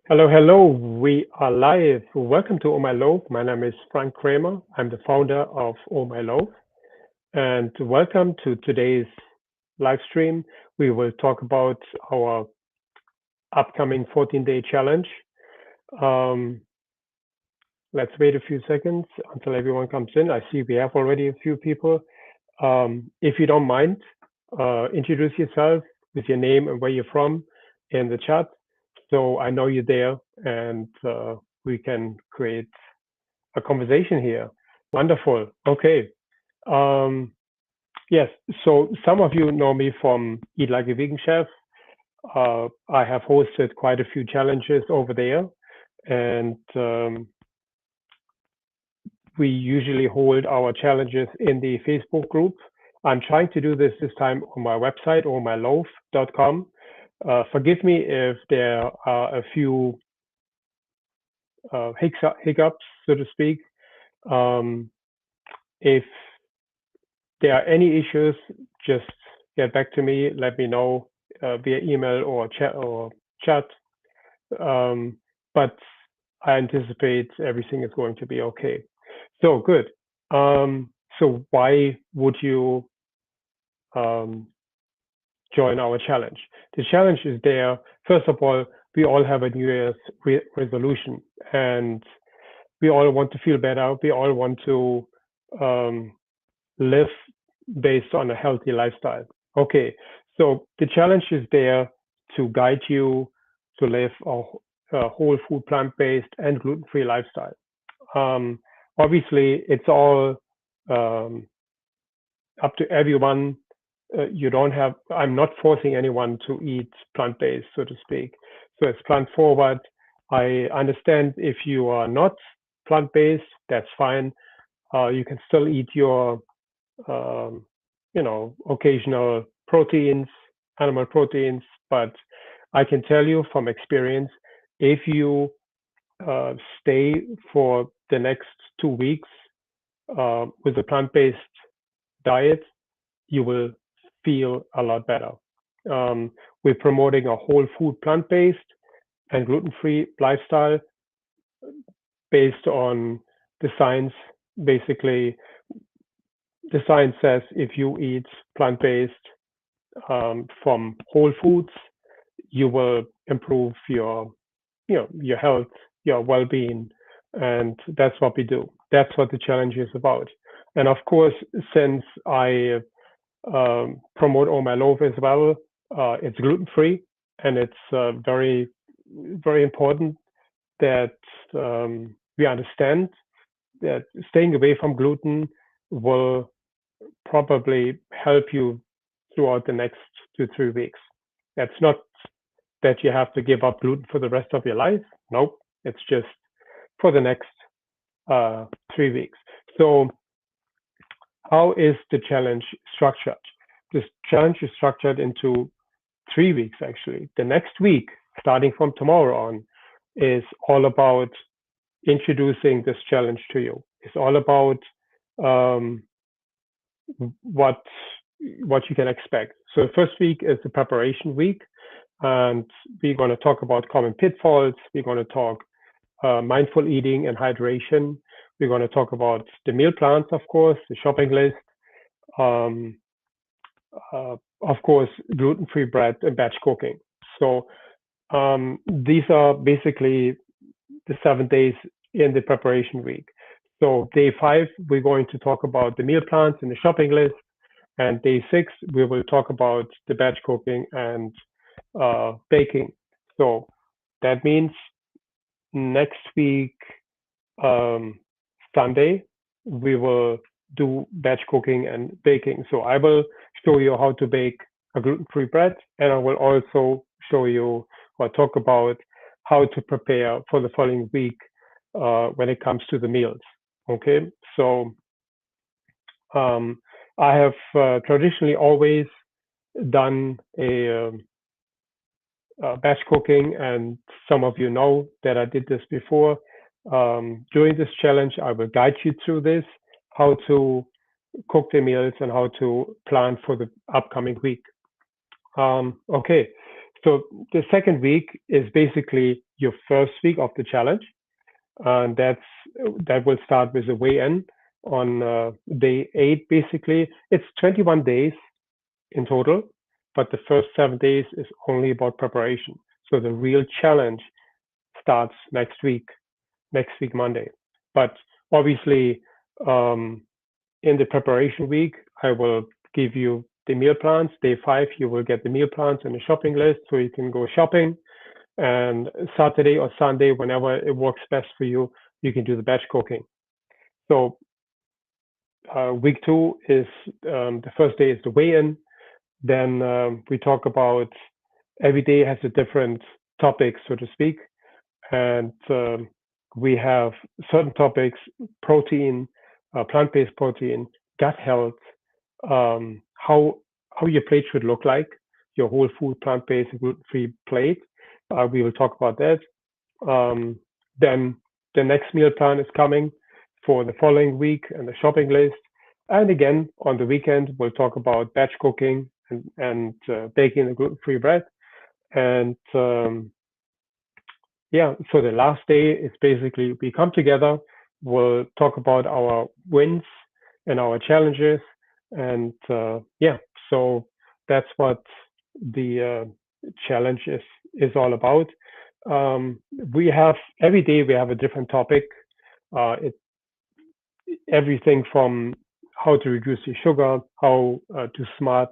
Hello, hello. We are live. Welcome to Oh My Loaf. My name is Frank Kramer. I'm the founder of Oh My Loaf. And welcome to today's live stream. We will talk about our upcoming 14-day challenge. Um, let's wait a few seconds until everyone comes in. I see we have already a few people. If you don't mind, introduce yourself with your name and where you're from in the chat. So I know you're there and we can create a conversation here. Wonderful. Okay. Um, yes. So some of you know me from Eat Like a Vegan Chef. I have hosted quite a few challenges over there, and we usually hold our challenges in the Facebook group. I'm trying to do this time on my website or myloaf.com. Forgive me if there are a few hiccups, so to speak. Um, if there are any issues, just get back to me. Let me know via email or chat. Um, but I anticipate everything is going to be okay. So good. So why would you um, join our challenge? The challenge is there. First of all, we all have a New Year's resolution, and we all want to feel better. We all want to um, live based on a healthy lifestyle. Okay, so the challenge is there to guide you to live a whole food, plant-based, and gluten-free lifestyle. Um, Obviously, it's all um, up to everyone. You don't have. I'm not forcing anyone to eat plant-based, so to speak. So it's plant-forward. I understand if you are not plant-based, that's fine. You can still eat your um, occasional proteins, animal proteins. But I can tell you from experience, if you stay for the next 2 weeks with a plant-based diet, you will feel a lot better. Um, we're promoting a whole food plant-based and gluten-free lifestyle based on the science. Basically, the science says if you eat plant-based from whole foods, you will improve your health, your well-being, and that's what we do. That's what the challenge is about. And of course, since I promote all my loaf as well, it's gluten-free, and it's very, very important that we understand that staying away from gluten will probably help you throughout the next 2 3 weeks. That's not that you have to give up gluten for the rest of your life. Nope, it's just for the next 3 weeks. So, how is the challenge structured? This challenge is structured into 3 weeks actually. The next week, starting from tomorrow on, is all about introducing this challenge to you. It's all about um, what what you can expect. So the first week is the preparation week, and we're going to talk about common pitfalls. We're going to talk mindful eating and hydration. We're going to talk about the meal plans, of course, the shopping list, um, of course, gluten-free bread and batch cooking. So these are basically the 7 days in the preparation week. So day 5, we're going to talk about the meal plans and the shopping list. And day 6, we will talk about the batch cooking and baking. So that means next week, um, Sunday, we will do batch cooking and baking. So I will show you how to bake a gluten-free bread, and I will also show you or talk about how to prepare for the following week when it comes to the meals. Okay, so um, I have traditionally always done a batch cooking, and some of you know that I did this before. During this challenge, I will guide you through this, how to cook the meals and how to plan for the upcoming week. Okay, So the second week is basically your first week of the challenge, and that will start with a weigh-in on day 8. Basically, it's 21 days in total, but the first 7 days is only about preparation. So the real challenge starts next week Monday. But obviously, um, in the preparation week, I will give you the meal plans. Day 5, you will get the meal plans and the shopping list, so you can go shopping. And Saturday or Sunday, whenever it works best for you, you can do the batch cooking. So week 2 is the first day is the weigh-in. Then we talk about every day has a different topic, so to speak, and we have certain topics: protein, plant-based protein, gut health, how your plate should look like, your whole food, plant-based, gluten-free plate. We will talk about that. Then the next meal plan is coming for the following week and the shopping list. And again, on the weekend, we'll talk about batch cooking and baking the gluten-free bread. And yeah, so the last day is basically we come together, we'll talk about our wins and our challenges. And yeah, so that's what the challenge is all about. We have every day we have a different topic. It everything from how to reduce your sugar, how to smart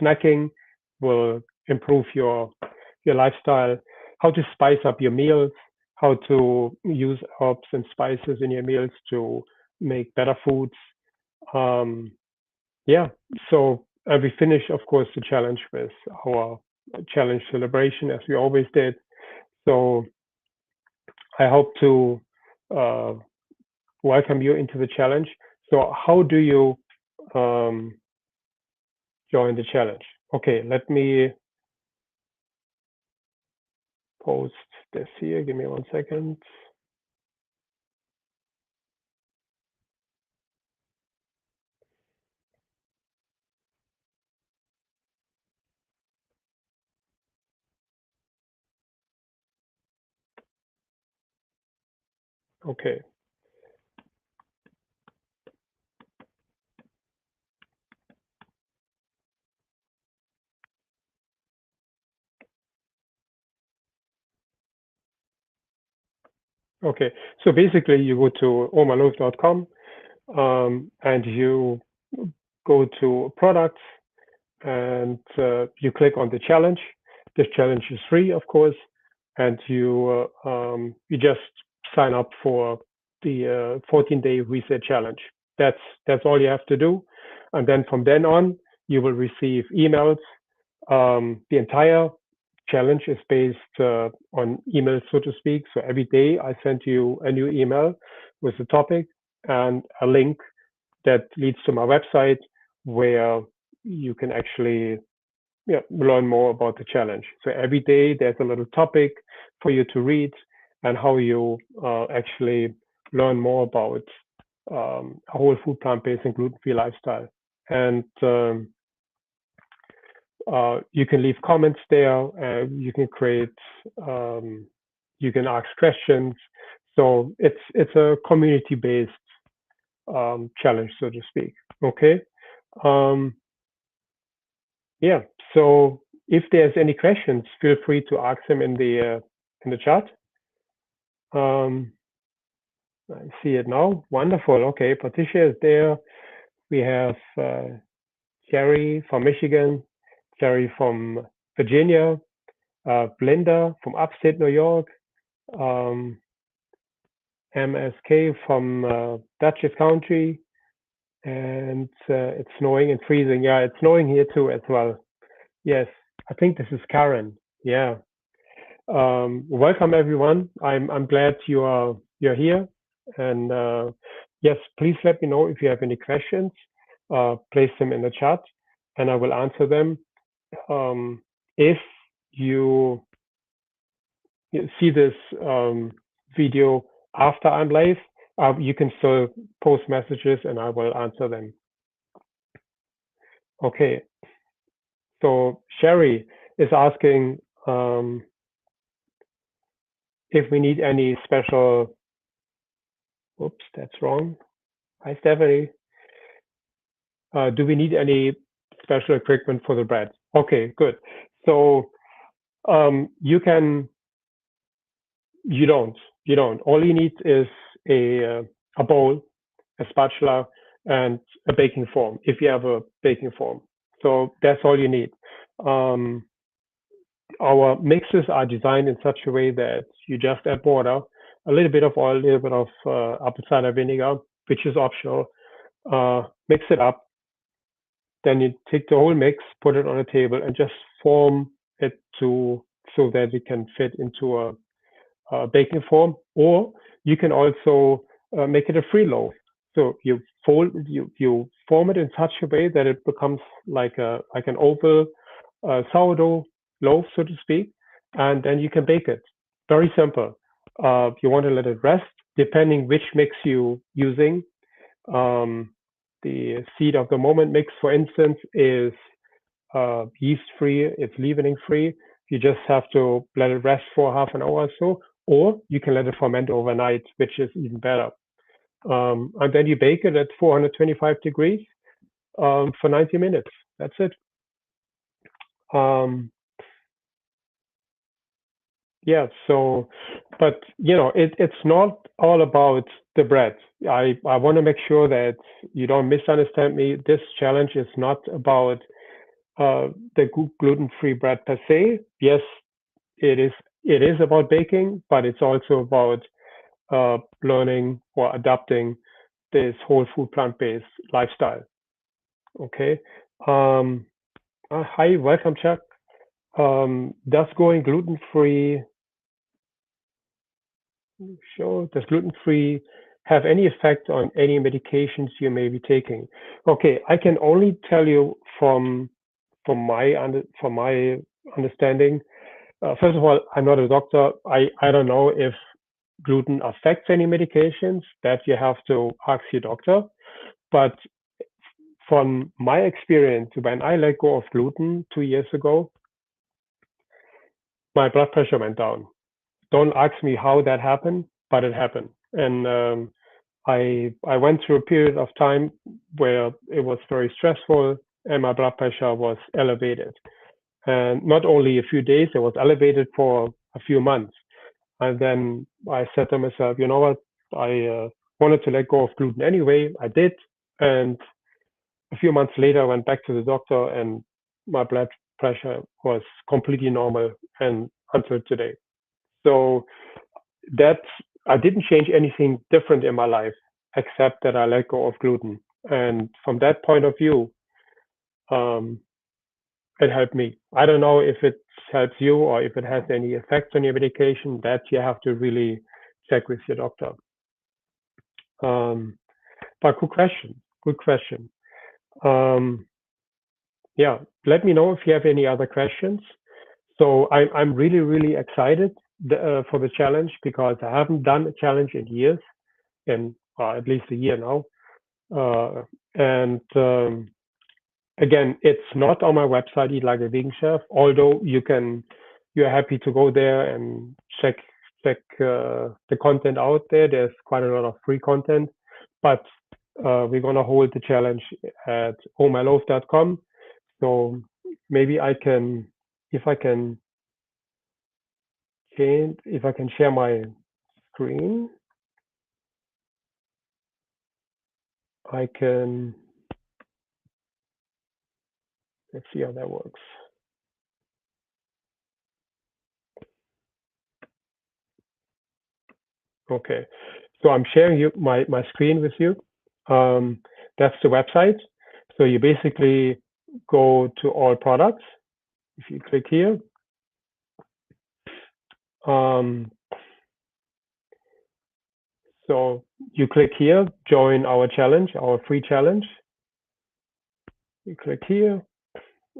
snacking will improve your lifestyle, how to spice up your meals, how to use herbs and spices in your meals to make better foods. Um, yeah, so we finish, of course, the challenge with our challenge celebration as we always did. So I hope to uh, welcome you into the challenge. So how do you um, join the challenge? Okay, let me post this here. Give me 1 second. Okay. Okay. So basically, you go to omaloof.com and you go to products and you click on the challenge. This challenge is free, of course, and you just sign up for the 14-day reset challenge. That's all you have to do, and then from then on, you will receive emails. The entire challenge is based on email, so to speak. So every day I send you a new email with a topic and a link that leads to my website where you can actually learn more about the challenge. So every day there's a little topic for you to read and how you actually learn more about a whole food, plant-based, and gluten-free lifestyle. And you can leave comments there. You can create. You can ask questions. So it's a community-based challenge, so to speak. Okay. Um, yeah. So if there's any questions, feel free to ask them in the chat. I see it now. Wonderful. Okay, Patricia is there. We have Jerry from Michigan, Jerry from Virginia, Belinda from upstate New York, um, MSK from Dutchess County, and it's snowing and freezing. Yeah, it's snowing here too as well. Yes, I think this is Karen. Yeah. Welcome everyone. I'm glad you're here, and yes, please let me know if you have any questions. Place them in the chat, and I will answer them. If you see this video after I'm live, you can still post messages, and I will answer them. Okay. So Sherry is asking Um, if we need any special, oops, that's wrong. Hi, Stephanie. Do we need any special equipment for the bread? Okay, good. So you can, you don't, you don't. All you need is a bowl, a spatula, and a baking form, if you have a baking form. So that's all you need. Um, our mixes are designed in such a way that you just add water, a little bit of oil, a little bit of apple cider vinegar, which is optional. Mix it up. Then you take the whole mix, put it on a table, and just form it to so that it can fit into a baking form. Or you can also make it a free loaf. So you form it in such a way that it becomes like an oval sourdough loaf, so to speak, and then you can bake it. Very simple. You want to let it rest, depending which mix you using. Um, the seed of the moment mix, for instance, is yeast free, it's leavening free. You just have to let it rest for half an hour or so, or you can let it ferment overnight, which is even better. And then you bake it at 425 degrees for 90 minutes. That's it. Um, yeah, so, but it's not all about the bread. I want to make sure that you don't misunderstand me. This challenge is not about the gluten-free bread per se. Yes, it is. It is about baking, but it's also about learning or adapting this whole food plant-based lifestyle. Okay. Um, Hi, welcome, Chuck. Does going gluten-free does gluten-free have any effect on any medications you may be taking? Okay, I can only tell you from my understanding. First of all, I'm not a doctor. I don't know if gluten affects any medications. That you have to ask your doctor. But from my experience, when I let go of gluten 2 years ago, my blood pressure went down. Don't ask me how that happened, but it happened. And I went through a period of time where it was very stressful and my blood pressure was elevated. And not only a few days, it was elevated for a few months. And then I said to myself, you know what? I wanted to let go of gluten anyway. I did. And a few months later, I went back to the doctor and my blood pressure was completely normal and until today. So that I didn't change anything different in my life except that I let go of gluten. And from that point of view, um, it helped me. I don't know if it helps you or if it has any effects on your medication. That you have to really check with your doctor. Um, but good question. Good question. Um, yeah, let me know if you have any other questions. So I'm really, really excited for the challenge because I haven't done a challenge in years, in at least a year now. And again, it's not on my website, Eat Like a Vegan Chef, although you're happy to go there and check the content out there. There's quite a lot of free content, but we're gonna hold the challenge at ohmyloaf.com. So maybe I can, if I can if I can share my screen, I can, let's see how that works. Okay, so I'm sharing my screen with you. Um, that's the website. So you basically go to all products. If you click here, um, so you click here, join our challenge, our free challenge. You click here,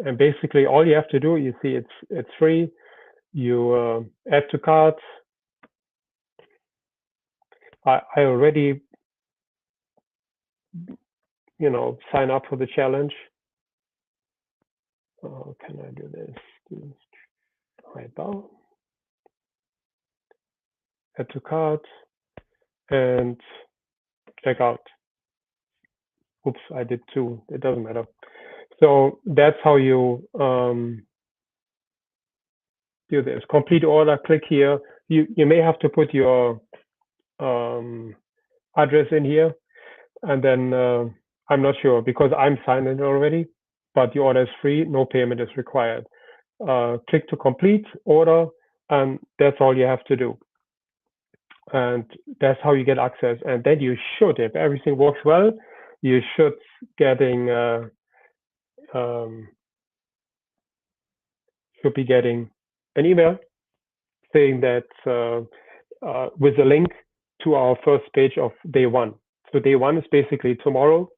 and basically all you have to do, you see it's free. You add to cart. I already sign up for the challenge. Can I do this? right down, add to cart, and check out. Oops, I did two. It doesn't matter. So that's how you do this. Complete order, click here. You may have to put your um, address in here, and then I'm not sure because I'm signed in already, but the order is free, no payment is required. Click to complete order, and that's all you have to do. And that's how you get access. And then you should, if everything works well, you should getting um, should be getting an email saying that with a link to our first page of day one. So day one is basically tomorrow.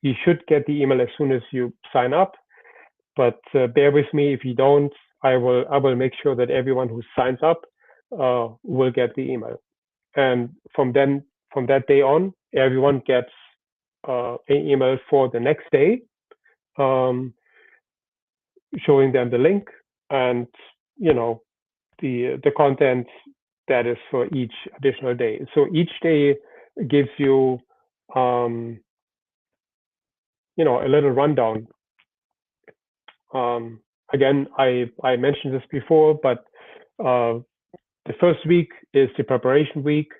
You should get the email as soon as you sign up, but bear with me if you don't. I will make sure that everyone who signs up will get the email, and from that day on, everyone gets an email for the next day, um, showing them the link and you know the content that is for each additional day. So each day gives you um, a little rundown. Um, Again, I mentioned this before, but uh, the first week is the preparation week.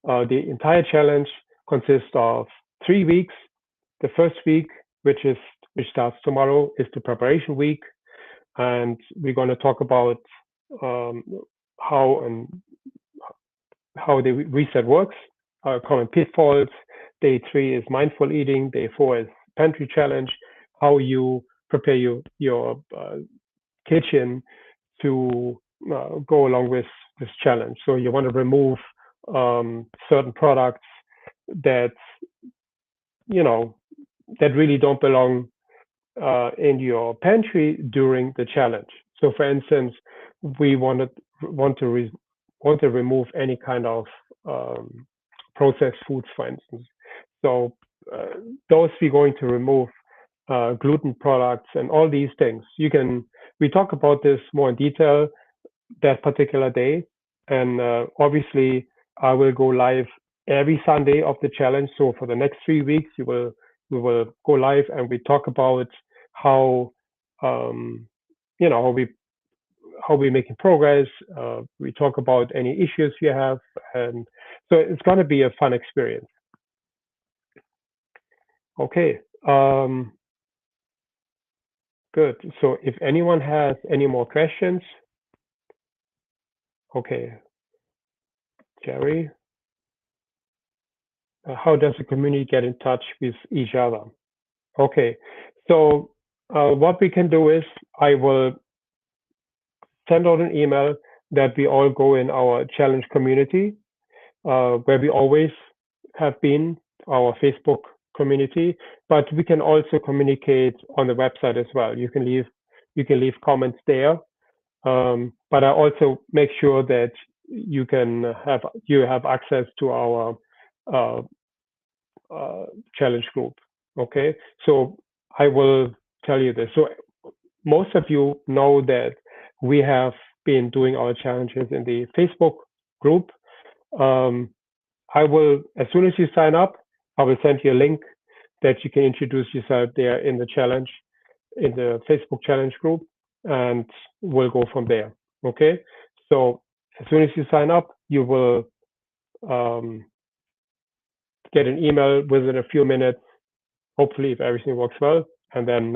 The entire challenge consists of 3 weeks. The first week, which starts tomorrow, is the preparation week, and we're going to talk about um, how and how the reset works, common pitfalls. Day 3 is mindful eating. Day 4 is pantry challenge, how you prepare your kitchen to go along with this challenge. So you want to remove certain products that you know that really don't belong in your pantry during the challenge. So, for instance, we want to want to remove any kind of um, processed foods, for instance. So, those we're going to remove gluten products and all these things. We talk about this more in detail that particular day. And obviously, I will go live every Sunday of the challenge. So for the next 3 weeks, we will go live and we talk about how um, how we're making progress. We talk about any issues you have, and so it's going to be a fun experience. Okay, good. So if anyone has any more questions, okay, Jerry. How does the community get in touch with each other? Okay, so what we can do is I will send out an email that we all go in our challenge community, where we always have been, our Facebook community, but we can also communicate on the website as well. You can leave comments there, but I also make sure that you have access to our uh, uh, challenge group. Okay, so I will tell you this. So most of you know that we have been doing our challenges in the Facebook group. Um, I will, as soon as you sign up, I will send you a link that you can introduce yourself there in the challenge, in the Facebook challenge group, and we'll go from there. Okay, so as soon as you sign up, you will um, get an email within a few minutes, hopefully if everything works well. And then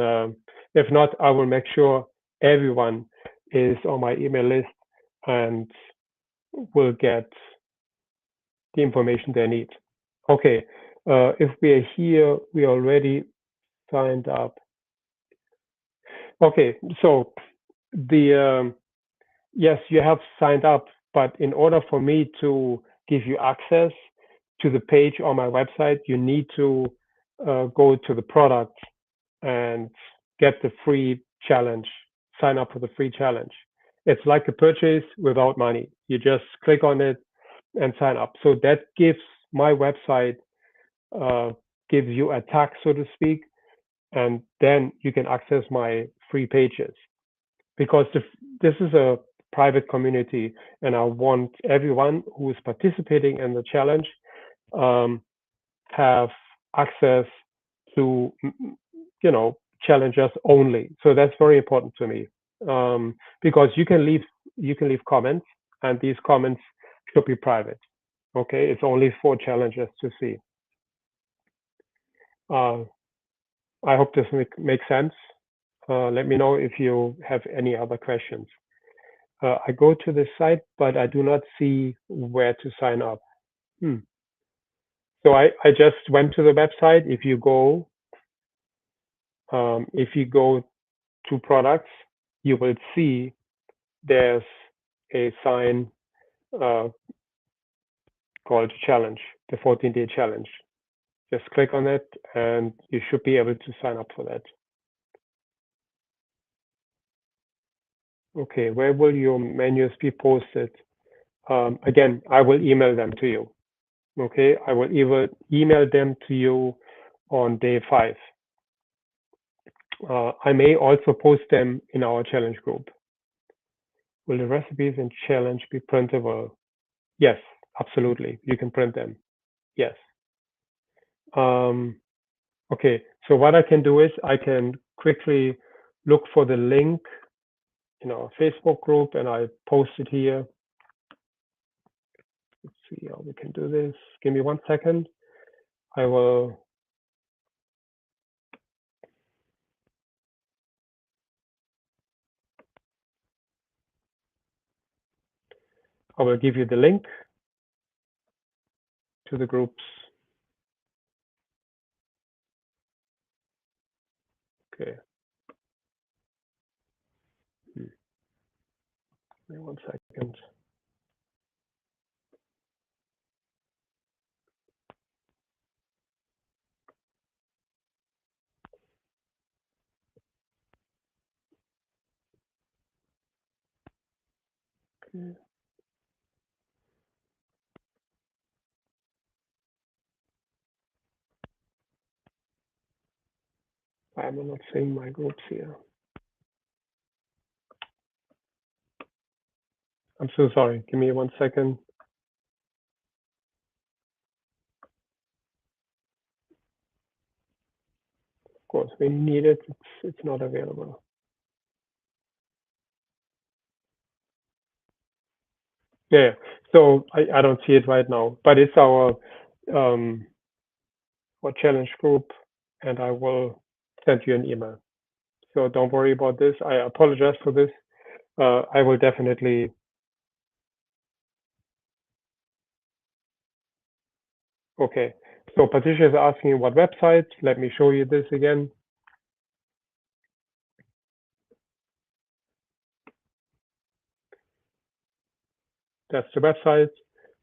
if not, I will make sure everyone is on my email list and will get the information they need. Okay, if we are here, we already signed up. Okay, so the yes, you have signed up, but in order for me to give you access to the page on my website, you need to go to the product and get the free challenge, sign up for the free challenge. It's like a purchase without money. You just click on it and sign up. So that gives my website, uh, gives you a tag, so to speak, and then you can access my free pages. because this is a private community, and I want everyone who is participating in the challenge um, have access to challengers only. So that's very important to me, because you can leave comments, and these comments should be private. Okay, it's only for challengers to see. Uh, I hope this makes sense. Let me know if you have any other questions. I go to the site, but I do not see where to sign up. Hmm. So I just went to the website. If you go to products, you will see there's a sign uh, called challenge, the 14-day challenge. Just click on it, and you should be able to sign up for that. Okay, where will your menus be posted? Again, I will email them to you. Okay, I will either email them to you on day 5. I may also post them in our challenge group. Will the recipes in challenge be printable? Yes, absolutely. You can print them. Yes. Um, okay, so what I can do is I can quickly look for the link in our Facebook group, and I post it here. Let's see how we can do this. Give me 1 second. I will give you the link to the groups. Okay. Give me 1 second. Okay. I'm not seeing my groups here. I'm so sorry. Give me 1 second. Of course, when you need it, it's not available. Yeah. So I don't see it right now, but it's um our challenge group, and I will send you an email. So don't worry about this. I apologize for this. I will definitely. Okay. So Patricia is asking what website. Let me show you this again. That's the website,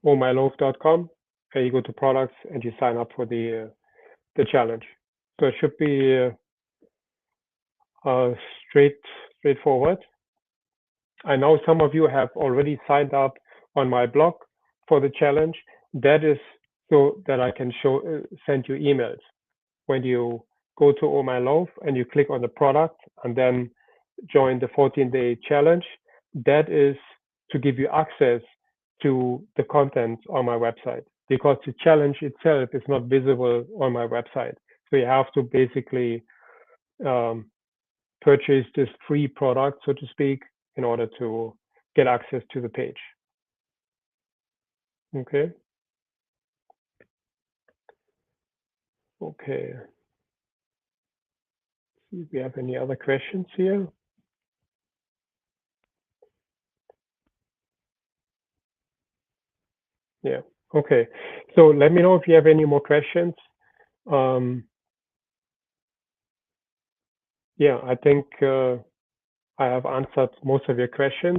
ohmyloaf.com, and you go to products and you sign up for the challenge. So it should be uh, straightforward. I know some of you have already signed up on my blog for the challenge. That is so that I can send you emails when you go to Oh My Loaf and you click on the product and then join the 14-day challenge. That is to give you access to the content on my website, because the challenge itself is not visible on my website. So you have to basically um, purchase this free product, so to speak, in order to get access to the page. Okay. Okay. See if we have any other questions here. Yeah. Okay. So let me know if you have any more questions. Yeah, I think I have answered most of your questions.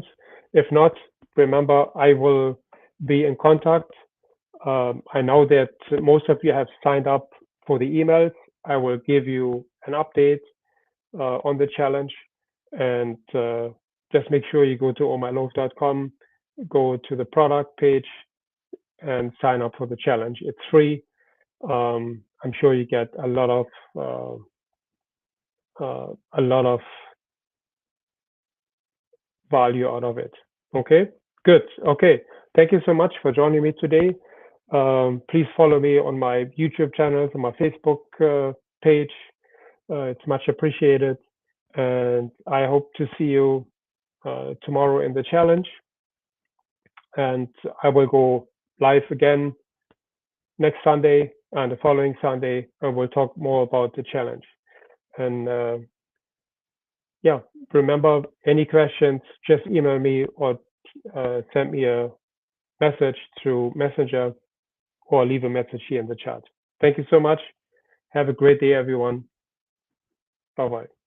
If not, remember, I will be in contact. I know that most of you have signed up for the emails. I will give you an update on the challenge, and just make sure you go to ohmyloaf.com, go to the product page, and sign up for the challenge. It's free. I'm sure you get a lot of uh, a lot of value out of it. Okay, good. Okay, thank you so much for joining me today. Please follow me on my YouTube channels, on my Facebook page. It's much appreciated. And I hope to see you tomorrow in the challenge. And I will go live again next Sunday and the following Sunday, and we'll talk more about the challenge. And yeah, remember, any questions, just email me or send me a message through Messenger or leave a message here in the chat. Thank you so much. Have a great day, everyone. Bye bye.